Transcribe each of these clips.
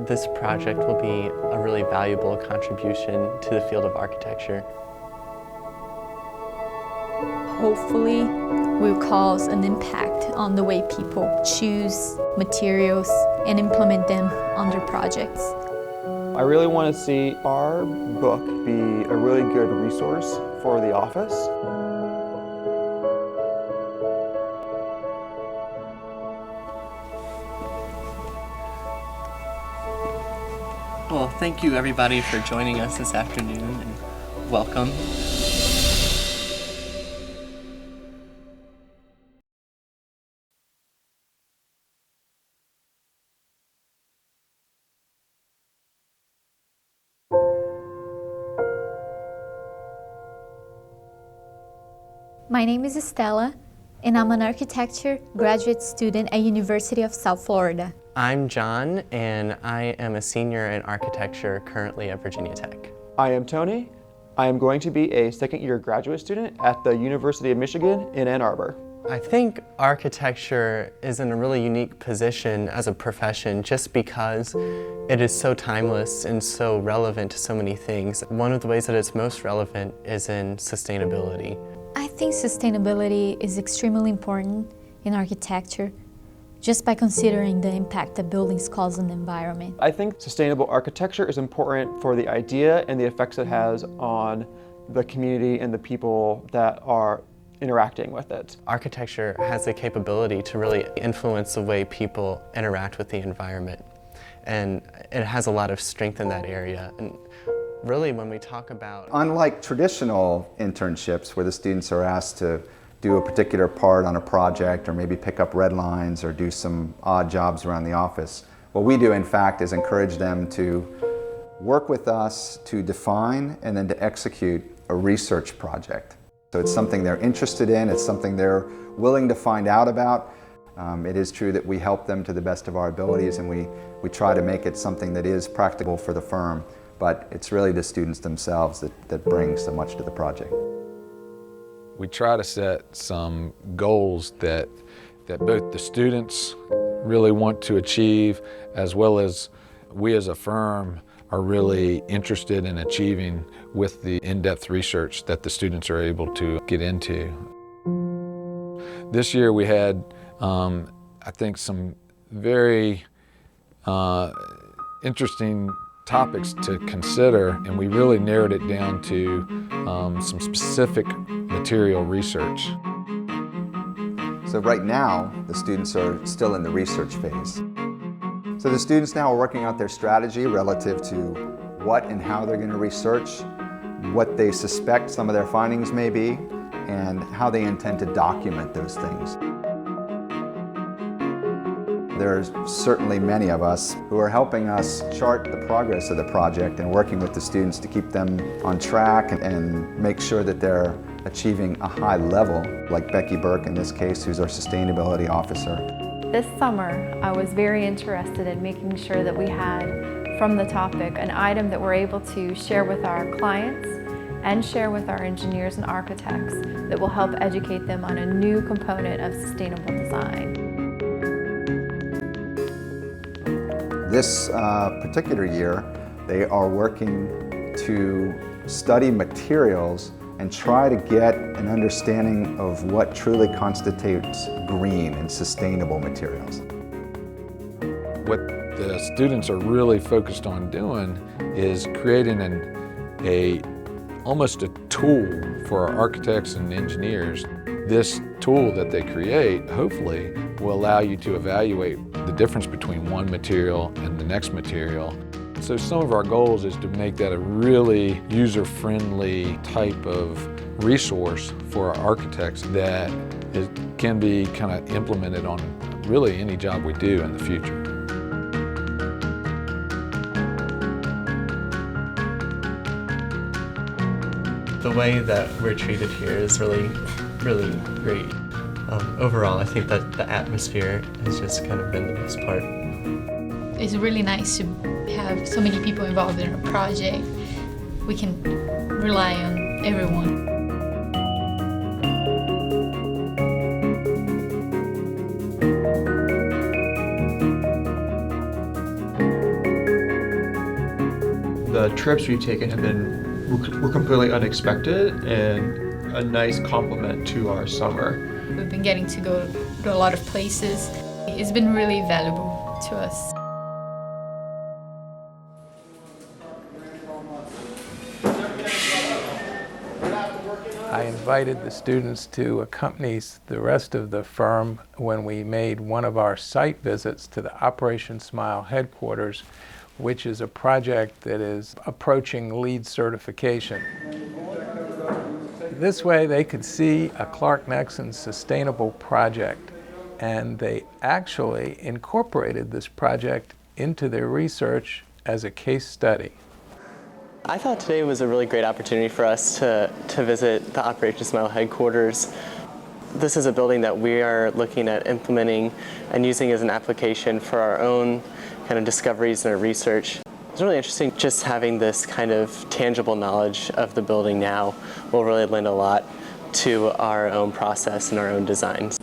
this project will be a really valuable contribution to the field of architecture. Hopefully, will cause an impact on the way people choose materials and implement them on their projects. I really want to see our book be a really good resource for the office. Well, thank you everybody for joining us this afternoon, and welcome. My name is Estella, and I'm an architecture graduate student at University of South Florida. I'm John, and I am a senior in architecture currently at Virginia Tech. I am Tony. I am going to be a second-year graduate student at the University of Michigan in Ann Arbor. I think architecture is in a really unique position as a profession just because it is so timeless and so relevant to so many things. One of the ways that it's most relevant is in sustainability. I think sustainability is extremely important in architecture just by considering the impact that buildings cause on the environment. I think sustainable architecture is important for the idea and the effects it has on the community and the people that are interacting with it. Architecture has the capability to really influence the way people interact with the environment, and it has a lot of strength in that area. And really, when we talk about... Unlike traditional internships where the students are asked to do a particular part on a project or maybe pick up red lines or do some odd jobs around the office, what we do in fact is encourage them to work with us to define and then to execute a research project. So it's something they're interested in, it's something they're willing to find out about. It is true that we help them to the best of our abilities, and we try to make it something that is practical for the firm. But it's really the students themselves that bring so much to the project. We try to set some goals that both the students really want to achieve, as well as we as a firm are really interested in achieving with the in-depth research that the students are able to get into. This year we had, I think, some very interesting topics to consider, and we really narrowed it down to some specific material research. So right now, the students are still in the research phase. So the students now are working out their strategy relative to what and how they're going to research, what they suspect some of their findings may be, and how they intend to document those things. There's certainly many of us who are helping us chart the progress of the project and working with the students to keep them on track and make sure that they're achieving a high level, like Becky Burke in this case, who's our sustainability officer. This summer, I was very interested in making sure that we had, from the topic, an item that we're able to share with our clients and share with our engineers and architects that will help educate them on a new component of sustainable design. This particular year, they are working to study materials and try to get an understanding of what truly constitutes green and sustainable materials. What the students are really focused on doing is creating almost a tool for our architects and engineers. This tool that they create, hopefully, will allow you to evaluate the difference between one material and the next material. So some of our goals is to make that a really user-friendly type of resource for our architects that can be kind of implemented on really any job we do in the future. The way that we're treated here is really great. Overall, I think that the atmosphere has just kind of been the best part. It's really nice to have so many people involved in a project. We can rely on everyone. the trips we've taken have been were completely unexpected and a nice complement to our summer. We've been getting to go to a lot of places. It's been really valuable to us. I invited the students to accompany the rest of the firm when we made one of our site visits to the Operation Smile headquarters, which is a project that is approaching LEED certification. This way they could see a Clark Nexsen sustainable project, and they actually incorporated this project into their research as a case study. I thought today was a really great opportunity for us to visit the Operation Smile headquarters. This is a building that we are looking at implementing and using as an application for our own kind of discoveries and our research. It's really interesting just having this kind of tangible knowledge of the building now will really lend a lot to our own process and our own designs.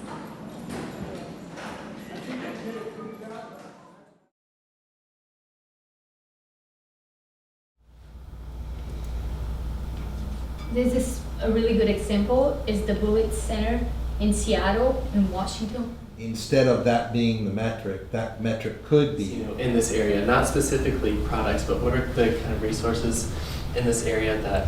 This is a really good example, is the Bullitt Center in Seattle, in Washington. Instead of that being the metric, that metric could be. In this area, not specifically products, but what are the kind of resources in this area that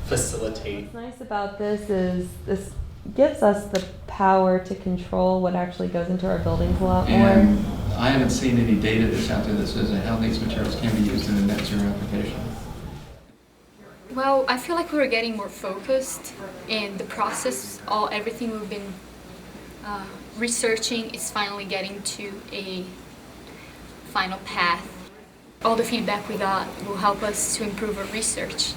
facilitate? What's nice about this is this gives us the power to control what actually goes into our buildings a lot more. And I haven't seen any data that's out there that says how these materials can be used in a net zero application. Well, I feel like we're getting more focused, and the process, everything we've been researching is finally getting to a final path. All the feedback we got will help us to improve our research.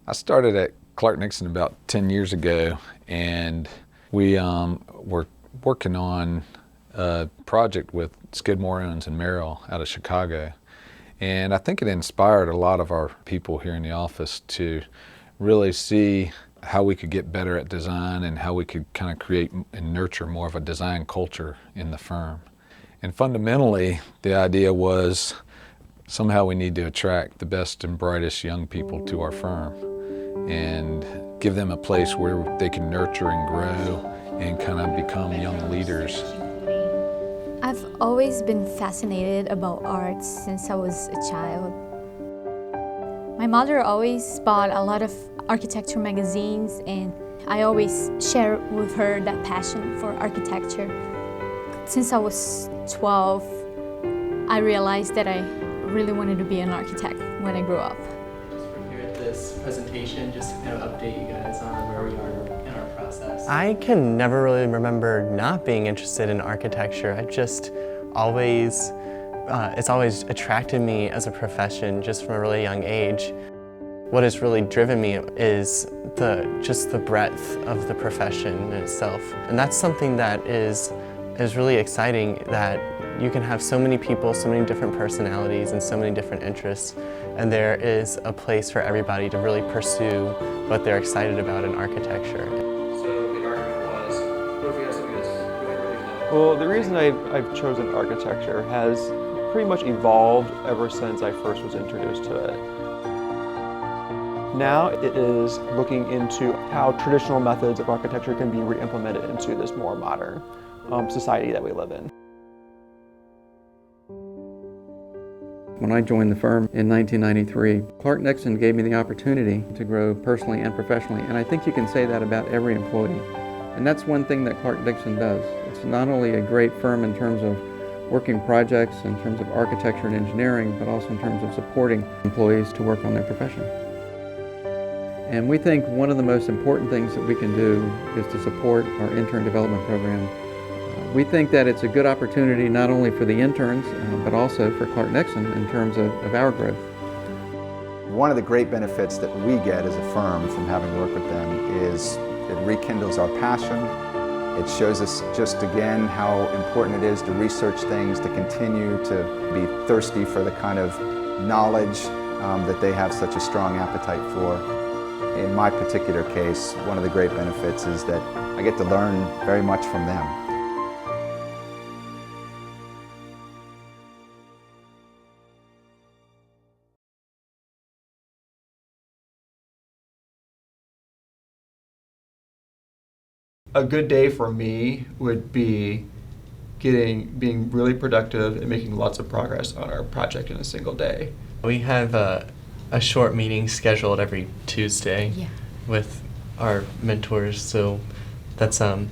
I started at Clark Nexsen about 10 years ago, and we were working on a project with Skidmore, Owens and Merrill out of Chicago. And I think it inspired a lot of our people here in the office to really see how we could get better at design and how we could kind of create and nurture more of a design culture in the firm. And fundamentally, the idea was somehow we need to attract the best and brightest young people to our firm and give them a place where they can nurture and grow and kind of become young leaders. I've always been fascinated about art since I was a child. My mother always bought a lot of architecture magazines, and I always share with her that passion for architecture. Since I was 12, I realized that I really wanted to be an architect when I grew up. Here at this presentation, just to kind of update you guys on where we are in our process. I can never really remember not being interested in architecture. I just always, it's always attracted me as a profession just from a really young age. What has really driven me is just the breadth of the profession itself. And that's something that is really exciting, that you can have so many people, so many different personalities and so many different interests, and there is a place for everybody to really pursue what they're excited about in architecture. So the argument was, what if we have something that's really low? Well, the reason I've chosen architecture has pretty much evolved ever since I first was introduced to it. Now it is looking into how traditional methods of architecture can be re-implemented into this more modern society that we live in. When I joined the firm in 1993, Clark Nexsen gave me the opportunity to grow personally and professionally, and I think you can say that about every employee. And that's one thing that Clark Nexsen does. It's not only a great firm in terms of working projects, in terms of architecture and engineering, but also in terms of supporting employees to work on their profession. And we think one of the most important things that we can do is to support our intern development program. We think that it's a good opportunity not only for the interns, but also for Clark Nexsen in terms of our growth. One of the great benefits that we get as a firm from having worked with them is it rekindles our passion. It shows us just again how important it is to research things, to continue to be thirsty for the kind of knowledge that they have such a strong appetite for. In my particular case, one of the great benefits is that I get to learn very much from them. A good day for me would be being really productive and making lots of progress on our project in a single day. We have a short meeting scheduled every Tuesday with our mentors, so that's a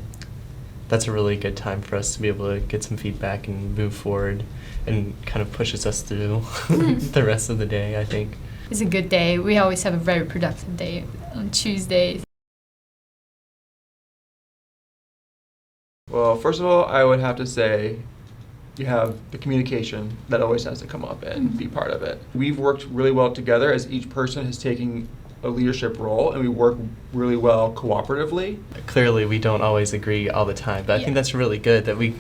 really good time for us to be able to get some feedback and move forward, and kind of pushes us through the rest of the day, I think. It's a good day. We always have a very productive day on Tuesdays. Well, first of all, I would have to say you have the communication that always has to come up and be part of it. We've worked really well together as each person has taken a leadership role, and we work really well cooperatively. Clearly, we don't always agree all the time, but I think that's really good that we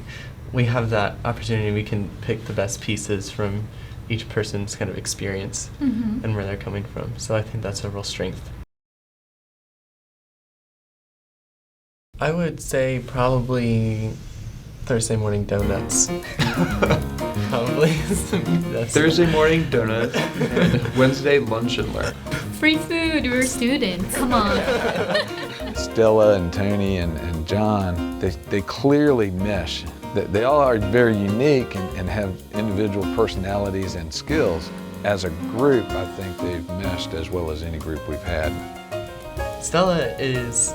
have that opportunity. We can pick the best pieces from each person's kind of experience and where they're coming from. So I think that's a real strength. I would say probably Thursday morning donuts. Probably. Thursday morning donuts and Wednesday lunch and learn. Free food, we're students, come on. Stella and Tony and John, they clearly mesh. They all are very unique and have individual personalities and skills. As a group, I think they've meshed as well as any group we've had. Stella is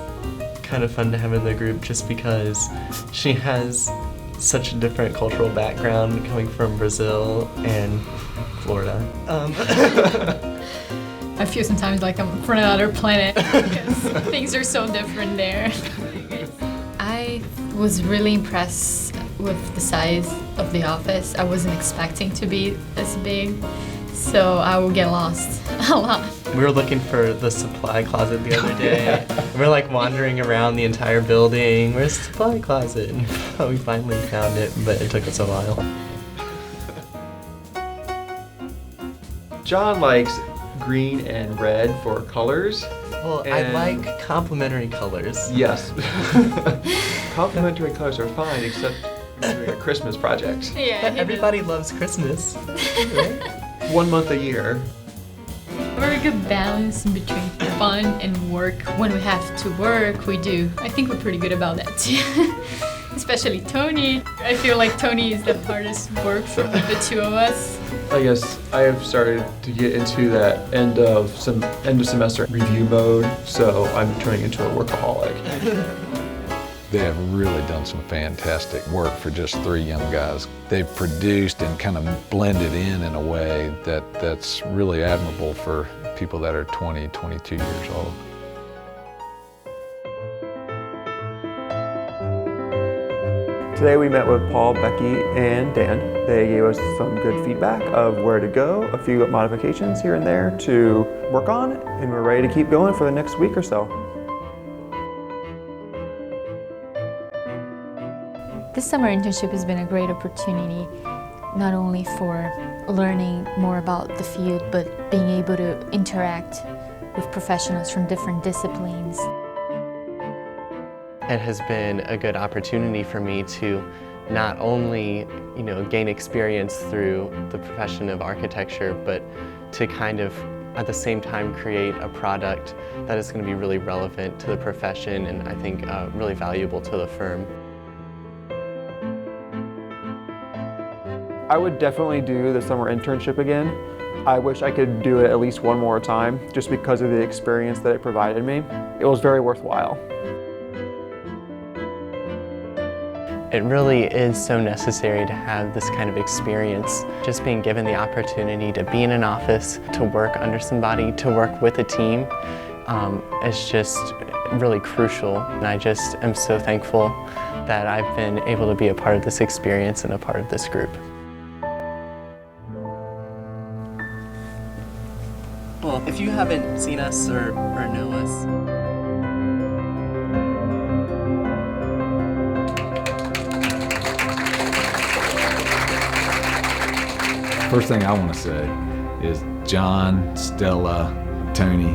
kind of fun to have in the group just because she has such a different cultural background, coming from Brazil and Florida. I feel sometimes like I'm from another planet because things are so different there. I was really impressed with the size of the office. I wasn't expecting to be this big, so I will get lost a lot. We were looking for the supply closet the other day. We were like wandering around the entire building. Where's the supply closet? And we finally found it, but it took us a while. John likes green and red for colors. Well, I like complementary colors. Yes. Complementary colors are fine, except during a Christmas project. Yeah, But everybody loves Christmas. Right? 1 month a year. Very good balance in between fun and work. When we have to work, we do. I think we're pretty good about that too. Especially Tony. I feel like Tony is the hardest work for the two of us. I guess I have started to get into that end of semester review mode, so I'm turning into a workaholic. They have really done some fantastic work for just 3 young guys. They've produced and kind of blended in a way that's really admirable for people that are 20, 22 years old. Today we met with Paul, Becky, and Dan. They gave us some good feedback of where to go, a few modifications here and there to work on, and we're ready to keep going for the next week or so. This summer internship has been a great opportunity, not only for learning more about the field, but being able to interact with professionals from different disciplines. It has been a good opportunity for me to not only, gain experience through the profession of architecture, but to kind of at the same time create a product that is going to be really relevant to the profession and I think really valuable to the firm. I would definitely do the summer internship again. I wish I could do it at least one more time just because of the experience that it provided me. It was very worthwhile. It really is so necessary to have this kind of experience. Just being given the opportunity to be in an office, to work under somebody, to work with a team, is just really crucial. And I just am so thankful that I've been able to be a part of this experience and a part of this group. Well, if you haven't seen us or know us, First thing I want to say is John, Stella, Tony,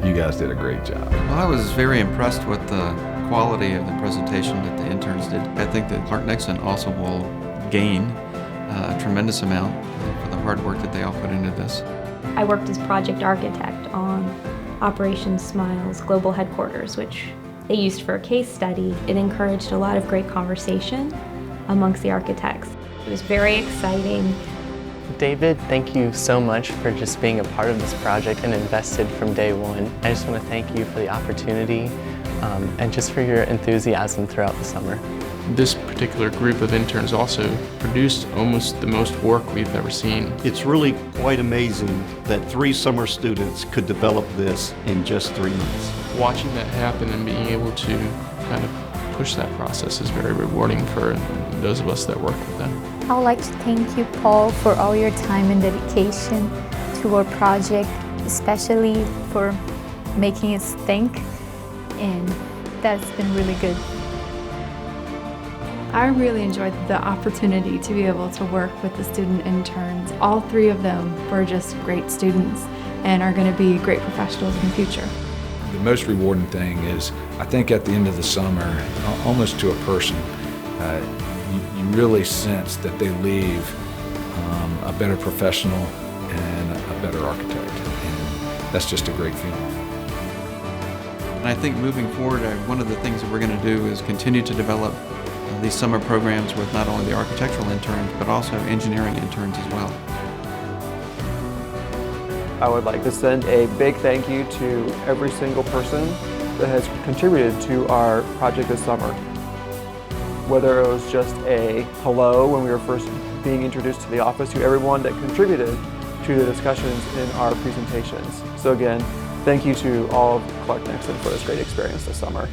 you guys did a great job. Well, I was very impressed with the quality of the presentation that the interns did. I think that Clark Nexsen also will gain a tremendous amount for the hard work that they all put into this. I worked as project architect on Operation Smile's global headquarters, which they used for a case study. It encouraged a lot of great conversation amongst the architects. It was very exciting. David, thank you so much for just being a part of this project and invested from day one. I just want to thank you for the opportunity and just for your enthusiasm throughout the summer. This particular group of interns also produced almost the most work we've ever seen. It's really quite amazing that 3 summer students could develop this in just 3 months. Watching that happen and being able to kind of push that process is very rewarding for those of us that work with them. I would like to thank you, Paul, for all your time and dedication to our project, especially for making us think, and that's been really good. I really enjoyed the opportunity to be able to work with the student interns. All 3 of them were just great students and are going to be great professionals in the future. The most rewarding thing is, I think at the end of the summer, almost to a person, you really sense that they leave a better professional and a better architect, and that's just a great feeling. And I think moving forward, one of the things that we're going to do is continue to develop these summer programs with not only the architectural interns, but also engineering interns as well. I would like to send a big thank you to every single person that has contributed to our project this summer. Whether it was just a hello when we were first being introduced to the office, to everyone that contributed to the discussions in our presentations. So again, thank you to all of Clark Nexsen for this great experience this summer.